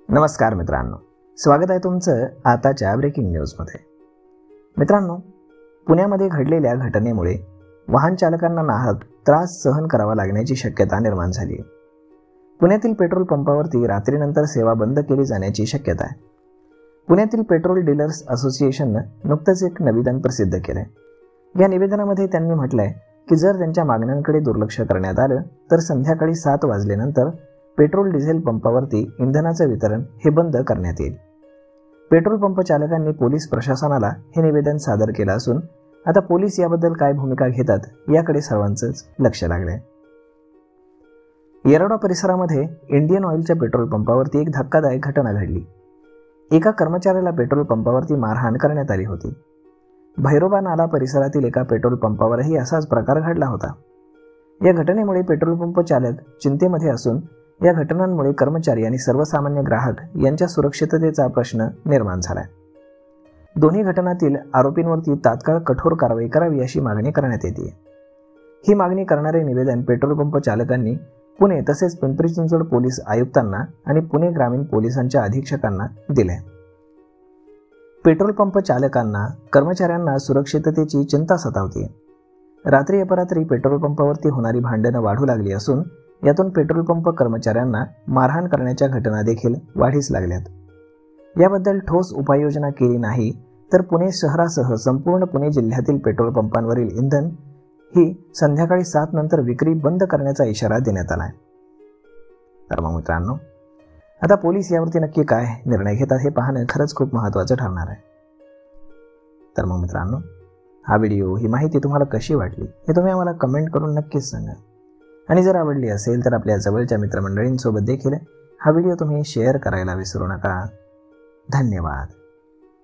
नमस्कार मित्रांनो, स्वागत आहे तुमचं आताच्या ब्रेकिंग न्यूजमध्ये। मित्रांनो, पुण्यामध्ये घडलेल्या घटनेमुळे वाहन चालकांना नाहक त्रास सहन करावा लागण्याची शक्यता निर्माण झाली आहे। पुण्यातील पेट्रोल पंपावरती रात्रीनंतर सेवा बंद केली जाण्याची शक्यता आहे। पुण्यातील पेट्रोल डीलर्स असोसिएशननं नुकतंच एक निवेदन प्रसिद्ध केलंय। या निवेदनामध्ये त्यांनी म्हटलंय की जर त्यांच्या मागण्यांकडे दुर्लक्ष करण्यात आलं तर संध्याकाळी 7 वाजल्यानंतर पेट्रोल डिझेल पंपावरती इंधनाचं वितरण हे बंद करण्यात येईल। पेट्रोल पंप चालकांनी पोलीस प्रशासनाला हे निवेदन सादर केलं असून आता पोलीस याबद्दल काय भूमिका घेतात याकडे सर्वांचंच लक्ष लागलंय। येरवडा परिसरामध्ये इंडियन ऑइलच्या पेट्रोल पंपावरती एक धक्कादायक घटना घडली। एका कर्मचाऱ्याला पेट्रोल पंपावरती मारहाण करण्यात आली होती। भैरोबा नाला परिसरातील एका पेट्रोल पंपावरही असाच प्रकार घडला होता। या घटनेमुळे पेट्रोल पंप चालक चिंतेमध्ये असून या घटनांमुळे कर्मचारी आणि सर्वसामान्य ग्राहक यांच्या सुरक्षिततेचा प्रश्न निर्माण झालाय। दोन्ही घटनांतील आरोपींवरती तात्काळ कठोर कारवाई करावी अशी मागणी करण्यात येते। ही मागणी करणारे निवेदन पेट्रोल पंप चालकांनी पुणे तसेच पिंपरी चिंचवड पोलीस आयुक्तांना आणि पुणे ग्रामीण पोलिसांच्या अधीक्षकांना दिले। पेट्रोल पंप चालकांना कर्मचाऱ्यांना सुरक्षिततेची चिंता सतावते। रात्री अपरात्री पेट्रोल पंपावरती होणारी भांडणं वाढू लागली असून यातून पेट्रोल पंप कर्मचाऱ्यांना मारहाण करण्याच्या घटना देखील वाढीस लागल्यात। याबद्दल ठोस उपाययोजना केली नाही तर पुणे शहरासह संपूर्ण पुणे जिल्ह्यातील पेट्रोल पंपांवरील इंधन ही संध्याकाळी 7 नंतर विक्री बंद करण्याचा इशारा देण्यात आला आहे। तर मग मित्रांनो, आता पोलीस यावरती नक्की काय निर्णय घेतात हे पाहणं खरंच खूप महत्त्वाचं ठरणार आहे। तर मग मित्रांनो, हा व्हिडिओ ही माहिती तुम्हाला कशी वाटली हे तुम्ही आम्हाला कमेंट करून नक्कीच सांगा। आणि जर आवडली असेल तर आपल्या जवळच्या मित्रमंडळींसोबत देखील हा व्हिडिओ तुम्ही शेअर करायला विसरू नका। धन्यवाद।